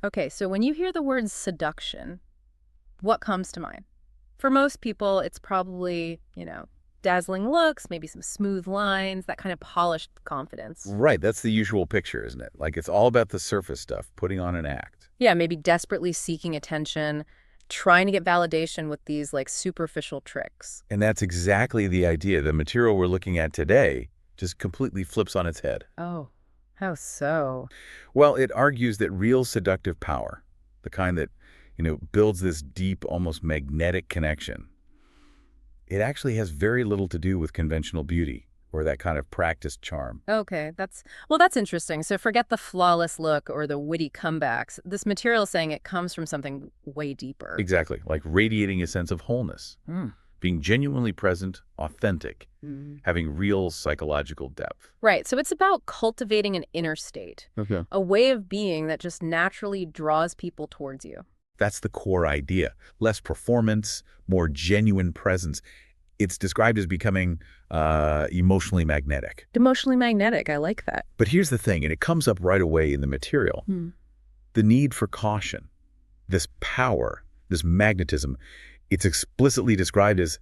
Okay, so when you hear the word seduction, what comes to mind? For most people, it's probably, dazzling looks, maybe some smooth lines, that kind of polished confidence. Right, that's the usual picture, isn't it? Like it's all about the surface stuff, putting on an act. Yeah, maybe desperately seeking attention, trying to get validation with these like superficial tricks. And that's exactly the idea. The material we're looking at today just completely flips on its head. Oh, how so? Well, it argues that real seductive power, the kind that, builds this deep, almost magnetic connection, it actually has very little to do with conventional beauty or that kind of practiced charm. Okay, that's interesting. So forget the flawless look or the witty comebacks. This material is saying it comes from something way deeper. Exactly, like radiating a sense of wholeness, Hmm. being genuinely present, authentic, Mhm. having real psychological depth. Right. So it's about cultivating an inner state, Okay. a way of being that just naturally draws people towards you. That's the core idea. Less performance, more genuine presence. It's described as becoming emotionally magnetic. Emotionally magnetic. I like that. But here's the thing, and it comes up right away in the material. Hmm. The need for caution, this power, this magnetism, it's explicitly described as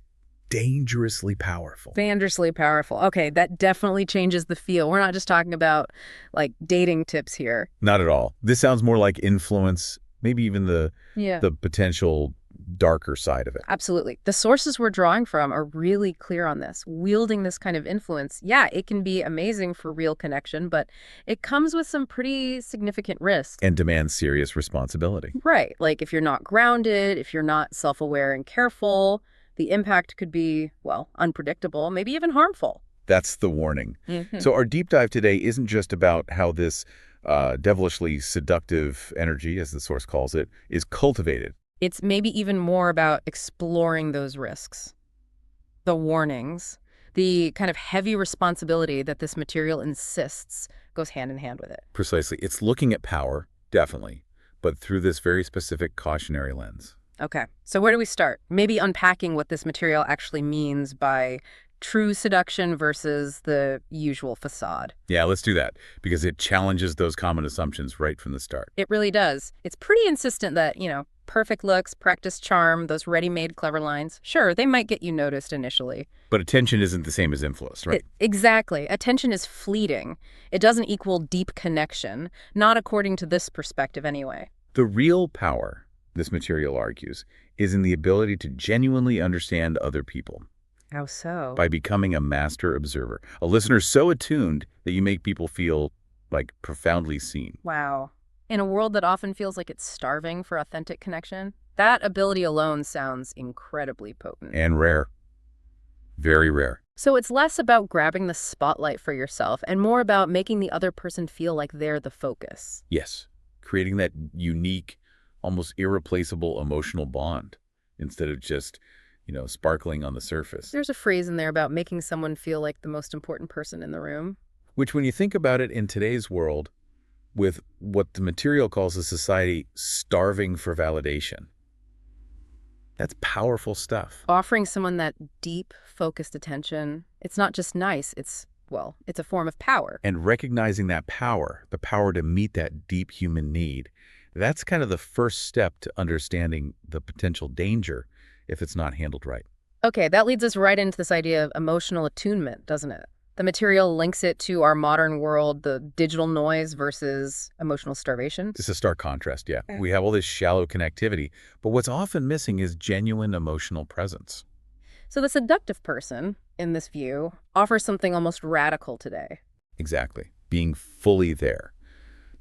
dangerously powerful. Dangerously powerful. Okay, that definitely changes the feel. We're not just talking about like dating tips here. Not at all. This sounds more like influence, maybe even the Yeah. the potential darker side of it. Absolutely. The sources we're drawing from are really clear on this. Wielding this kind of influence, yeah, it can be amazing for real connection, but it comes with some pretty significant risks. And demands serious responsibility. Right. Like if you're not grounded, if you're not self-aware and careful, the impact could be, well, unpredictable, maybe even harmful. That's the warning. Hmm. So our deep dive today isn't just about how this devilishly seductive energy, as the source calls it, is cultivated. It's maybe even more about exploring those risks, the warnings, the kind of heavy responsibility that this material insists goes hand in hand with it. Precisely. It's looking at power, definitely, but through this very specific cautionary lens. Okay, so where do we start? Maybe unpacking what this material actually means by true seduction versus the usual facade. Yeah, let's do that, because it challenges those common assumptions right from the start. It really does. It's pretty insistent that, perfect looks, practiced charm, those ready-made clever lines, sure, they might get you noticed initially. But attention isn't the same as influence, right? Exactly. Attention is fleeting. It doesn't equal deep connection, not according to this perspective anyway. The real power, this material argues, is in the ability to genuinely understand other people How so? by becoming a master observer, a listener so attuned that you make people feel like profoundly seen. Wow. In a world that often feels like it's starving for authentic connection, that ability alone sounds incredibly potent. And rare. Very rare. So it's less about grabbing the spotlight for yourself and more about making the other person feel like they're the focus. Yes. Creating that unique, almost irreplaceable emotional bond instead of just, sparkling on the surface. There's a phrase in there about making someone feel like the most important person in the room. Which, when you think about it in today's world, with what the material calls a society starving for validation, that's powerful stuff. Offering someone that deep, focused attention, it's not just nice, it's a form of power. And recognizing that power, the power to meet that deep human need, that's kind of the first step to understanding the potential danger if it's not handled right. Okay, that leads us right into this idea of emotional attunement, doesn't it? The material links it to our modern world, the digital noise versus emotional starvation. It's a stark contrast, yeah. We have all this shallow connectivity, but what's often missing is genuine emotional presence. So the seductive person, in this view, offers something almost radical today. Exactly. Being fully there.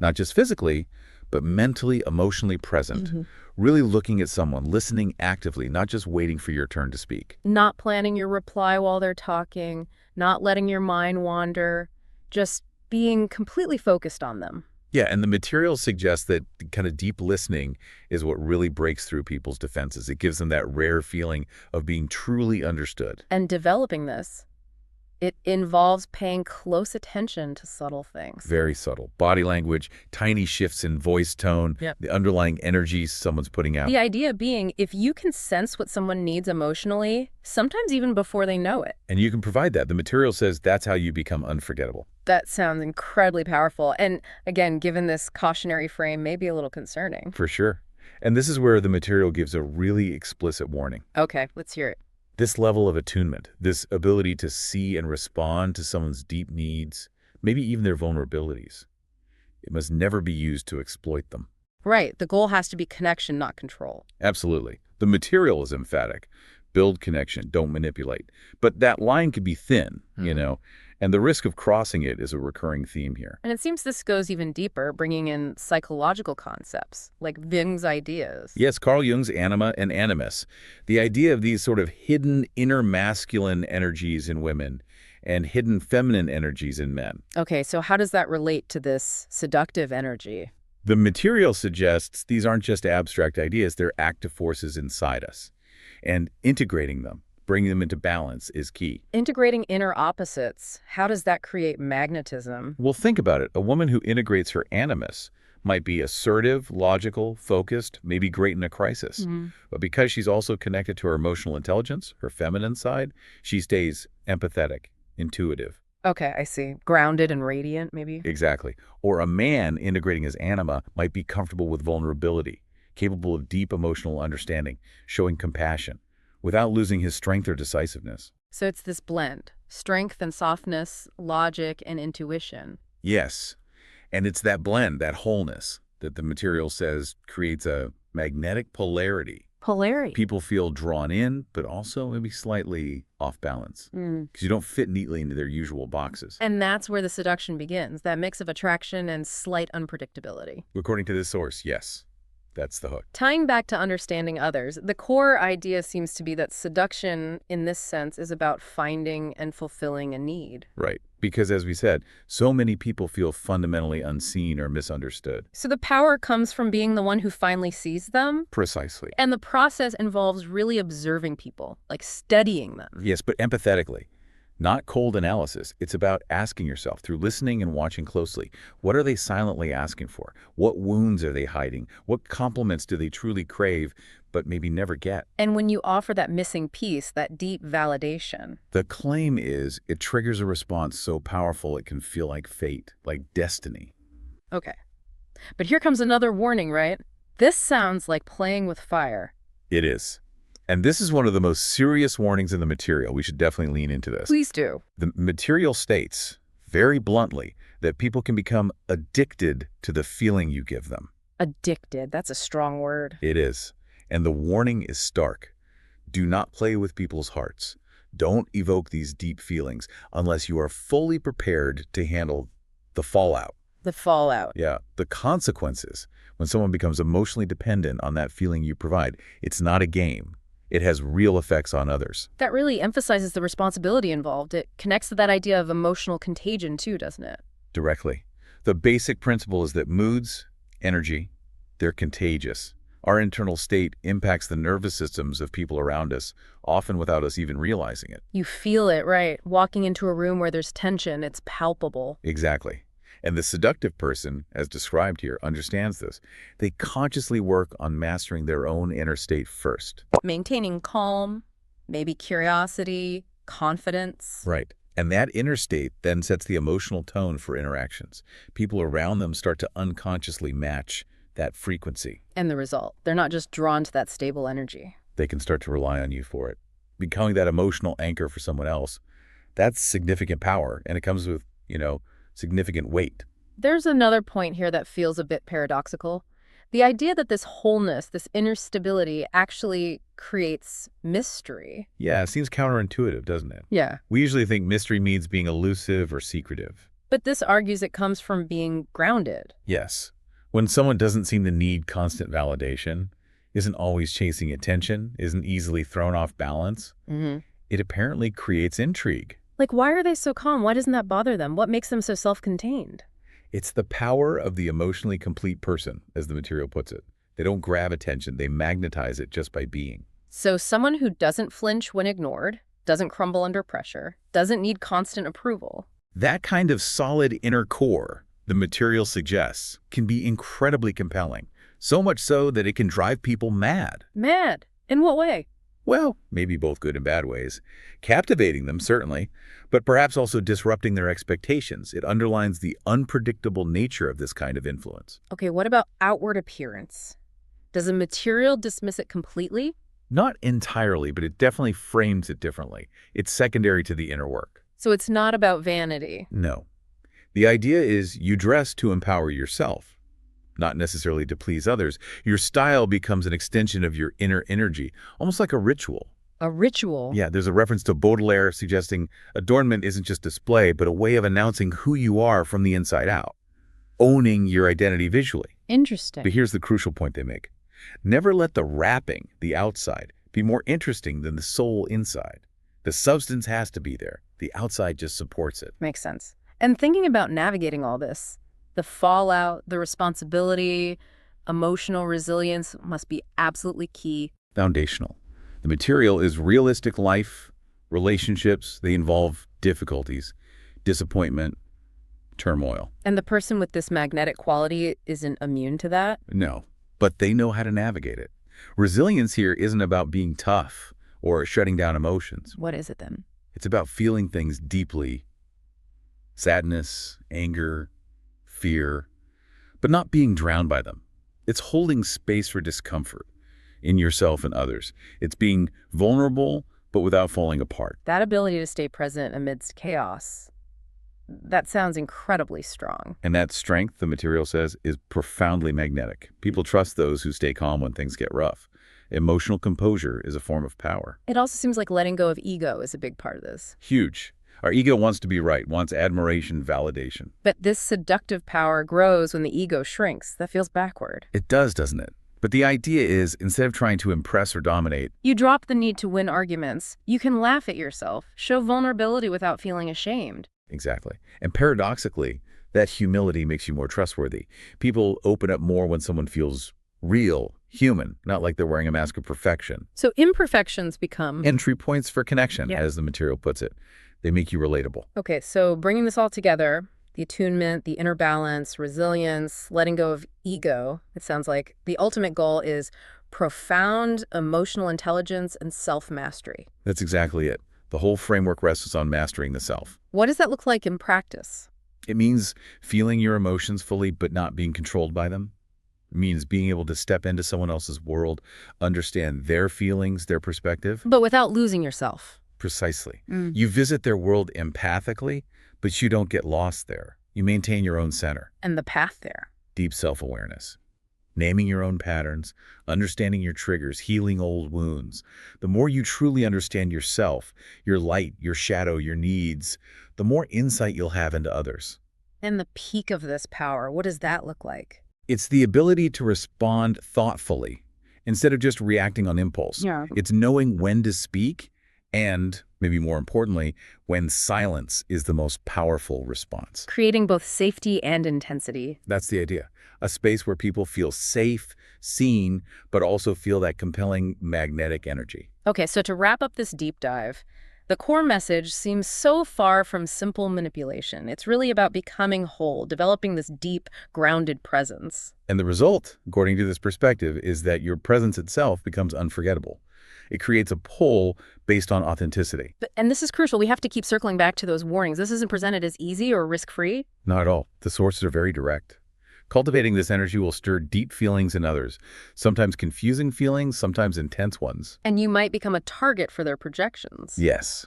Not just physically, but mentally, emotionally present. Really looking at someone, listening actively, not just waiting for your turn to speak. Not planning your reply while they're talking, not letting your mind wander, just being completely focused on them. Yeah, and the material suggests that kind of deep listening is what really breaks through people's defenses. It gives them that rare feeling of being truly understood. And developing this, It involves paying close attention to subtle things. Very subtle. Body language, tiny shifts in voice tone, Yep. the underlying energies someone's putting out. The idea being, if you can sense what someone needs emotionally, sometimes even before they know it. And you can provide that. The material says that's how you become unforgettable. That sounds incredibly powerful. And again, given this cautionary frame, maybe a little concerning. For sure. And this is where the material gives a really explicit warning. Okay, let's hear it. This level of attunement, this ability to see and respond to someone's deep needs, maybe even their vulnerabilities, it must never be used to exploit them. Right. The goal has to be connection, not control. Absolutely. The material is emphatic. Build connection, don't manipulate. But that line could be thin, and the risk of crossing it is a recurring theme here. And it seems this goes even deeper, bringing in psychological concepts, like Jung's ideas. Yes, Carl Jung's anima and animus. The idea of these sort of hidden inner masculine energies in women and hidden feminine energies in men. Okay, so how does that relate to this seductive energy? The material suggests these aren't just abstract ideas, they're active forces inside us. And integrating them, bringing them into balance is key. Integrating inner opposites, how does that create magnetism? Well, think about it. A woman who integrates her animus might be assertive, logical, focused, maybe great in a crisis. But because she's also connected to her emotional intelligence, her feminine side, she stays empathetic, intuitive. Okay, I see. Grounded and radiant, maybe? Exactly. Or a man integrating his anima might be comfortable with vulnerability, capable of deep emotional understanding, showing compassion, without losing his strength or decisiveness. So it's this blend, strength and softness, logic and intuition. Yes. And it's that blend, that wholeness, that the material says creates a magnetic polarity. Polarity. People feel drawn in, but also maybe slightly off balance, because you don't fit neatly into their usual boxes. And that's where the seduction begins, that mix of attraction and slight unpredictability. According to this source, yes. That's the hook. Tying back to understanding others, the core idea seems to be that seduction, in this sense, is about finding and fulfilling a need. Right. Because as we said, so many people feel fundamentally unseen or misunderstood. So the power comes from being the one who finally sees them. Precisely. And the process involves really observing people, like studying them. Yes, but empathetically. Not cold analysis. It's about asking yourself, through listening and watching closely, what are they silently asking for? What wounds are they hiding? What compliments do they truly crave, but maybe never get? And when you offer that missing piece, that deep validation. The claim is it triggers a response so powerful it can feel like fate, like destiny. Okay. But here comes another warning, right? This sounds like playing with fire. It is. And this is one of the most serious warnings in the material. We should definitely lean into this. Please do. The material states, very bluntly, that people can become addicted to the feeling you give them. Addicted. That's a strong word. It is. And the warning is stark. Do not play with people's hearts. Don't evoke these deep feelings unless you are fully prepared to handle the fallout. The fallout. Yeah, the consequences. When someone becomes emotionally dependent on that feeling you provide, it's not a game. It has real effects on others. That really emphasizes the responsibility involved. It connects to that idea of emotional contagion too, doesn't it? Directly. The basic principle is that moods, energy, they're contagious. Our internal state impacts the nervous systems of people around us, often without us even realizing it. You feel it, right? Walking into a room where there's tension, it's palpable. Exactly. And the seductive person, as described here, understands this. They consciously work on mastering their own inner state first. Maintaining calm, maybe curiosity, confidence. Right. And that inner state then sets the emotional tone for interactions. People around them start to unconsciously match that frequency. And the result, they're not just drawn to that stable energy. They can start to rely on you for it. Becoming that emotional anchor for someone else, that's significant power, and it comes with, significant weight. There's another point here that feels a bit paradoxical. The idea that this wholeness, this inner stability, actually creates mystery. Yeah, it seems counterintuitive, doesn't it? Yeah. We usually think mystery means being elusive or secretive. But this argues it comes from being grounded. Yes. When someone doesn't seem to need constant validation, isn't always chasing attention, isn't easily thrown off balance, it apparently creates intrigue. Like, why are they so calm? Why doesn't that bother them? What makes them so self-contained? It's the power of the emotionally complete person, as the material puts it. They don't grab attention, they magnetize it just by being. So someone who doesn't flinch when ignored, doesn't crumble under pressure, doesn't need constant approval. That kind of solid inner core the material suggests can be incredibly compelling, so much so that it can drive people mad. Mad? In what way? Well, maybe both good and bad ways. Captivating them, certainly, but perhaps also disrupting their expectations. It underlines the unpredictable nature of this kind of influence. Okay, what about outward appearance? Does the material dismiss it completely? Not entirely, but it definitely frames it differently. It's secondary to the inner work. So it's not about vanity. No. The idea is you dress to empower yourself, not necessarily to please others. Your style becomes an extension of your inner energy, almost like a ritual. A ritual? Yeah, there's a reference to Baudelaire suggesting adornment isn't just display, but a way of announcing who you are from the inside out, owning your identity visually. Interesting. But here's the crucial point they make. Never let the wrapping, the outside, be more interesting than the soul inside. The substance has to be there. The outside just supports it. Makes sense. And thinking about navigating all this, the fallout, the responsibility, emotional resilience must be absolutely key. Foundational. The material is realistic life, relationships. They involve difficulties, disappointment, turmoil. And the person with this magnetic quality isn't immune to that? No, but they know how to navigate it. Resilience here isn't about being tough or shutting down emotions. What is it then? It's about feeling things deeply. Sadness, anger, fear, but not being drowned by them. It's holding space for discomfort in yourself and others. It's being vulnerable, but without falling apart. That ability to stay present amidst chaos, that sounds incredibly strong. And that strength, the material says, is profoundly magnetic. People trust those who stay calm when things get rough. Emotional composure is a form of power. It also seems like letting go of ego is a big part of this. Huge. Our ego wants to be right, wants admiration, validation. But this seductive power grows when the ego shrinks. That feels backward. It does, doesn't it? But the idea is, instead of trying to impress or dominate, you drop the need to win arguments. You can laugh at yourself, show vulnerability without feeling ashamed. Exactly. And paradoxically, that humility makes you more trustworthy. People open up more when someone feels real, human, not like they're wearing a mask of perfection. So imperfections become entry points for connection, as the material puts it. They make you relatable. Okay, so bringing this all together, the attunement, the inner balance, resilience, letting go of ego, it sounds like the ultimate goal is profound emotional intelligence and self-mastery. That's exactly it. The whole framework rests on mastering the self. What does that look like in practice? It means feeling your emotions fully but not being controlled by them. It means being able to step into someone else's world, understand their feelings, their perspective. But without losing yourself. Precisely. You visit their world empathically, but you don't get lost there. You maintain your own center. And the path there. Deep self-awareness. Naming your own patterns, understanding your triggers, healing old wounds. The more you truly understand yourself, your light, your shadow, your needs, the more insight you'll have into others. And the peak of this power, what does that look like? It's the ability to respond thoughtfully instead of just reacting on impulse. It's knowing when to speak and, maybe more importantly, when silence is the most powerful response. Creating both safety and intensity. That's the idea. A space where people feel safe, seen, but also feel that compelling magnetic energy. Okay, so to wrap up this deep dive, the core message seems so far from simple manipulation. It's really about becoming whole, developing this deep, grounded presence. And the result, according to this perspective, is that your presence itself becomes unforgettable. It creates a pull based on authenticity. And this is crucial. We have to keep circling back to those warnings. This isn't presented as easy or risk-free. Not at all. The sources are very direct. Cultivating this energy will stir deep feelings in others, sometimes confusing feelings, sometimes intense ones. And you might become a target for their projections. Yes.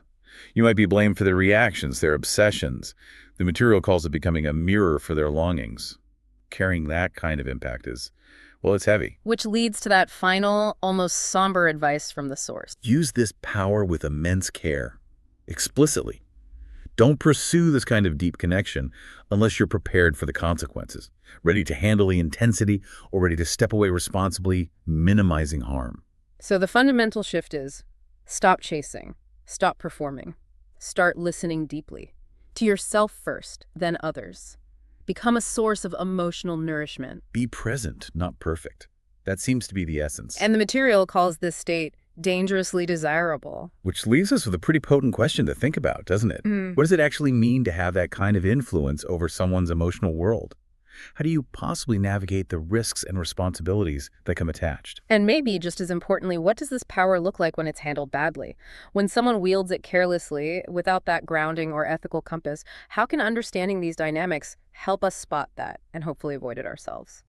You might be blamed for their reactions, their obsessions. The material calls it becoming a mirror for their longings. Carrying that kind of impact is, well, it's heavy. Which leads to that final, almost somber advice from the source. Use this power with immense care, explicitly. Don't pursue this kind of deep connection unless you're prepared for the consequences, ready to handle the intensity or ready to step away responsibly, minimizing harm. So the fundamental shift is stop chasing, stop performing, start listening deeply. To yourself first, then others. Become a source of emotional nourishment. Be present, not perfect. That seems to be the essence. And the material calls this state dangerously desirable. Which leaves us with a pretty potent question to think about, doesn't it? Mm. What does it actually mean to have that kind of influence over someone's emotional world? How do you possibly navigate the risks and responsibilities that come attached? And maybe, just as importantly, what does this power look like when it's handled badly? When someone wields it carelessly, without that grounding or ethical compass, how can understanding these dynamics help us spot that and hopefully avoid it ourselves?